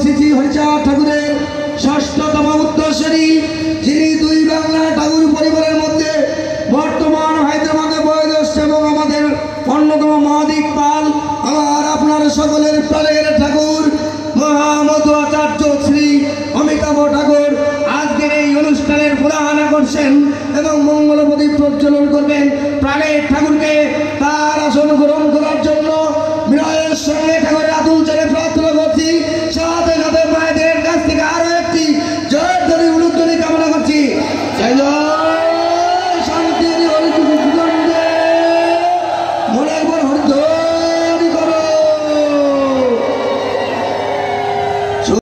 শ্রী শ্রী হরিচাঁদ ঠাকুরের ষষ্ঠতম উত্তরসূরি, যিনি দুই বাংলা ঠাকুর পরিবারের মধ্যে বর্তমান হায়দ্রাবাদে বয়োজ্যেষ্ঠ এবং আমাদের অন্যতম মহাদিক পাল, আমার আপনার সকলের প্রাণের ঠাকুর মহামধু আচার্য শ্রী অমিতাভ ঠাকুর আজকের এই অনুষ্ঠানের প্রধান আকর্ষণ এবং মঙ্গল প্রদীপ প্রজ্বলন করবেন। প্রাণের ঠাকুরকে তার আসন গ্রহণ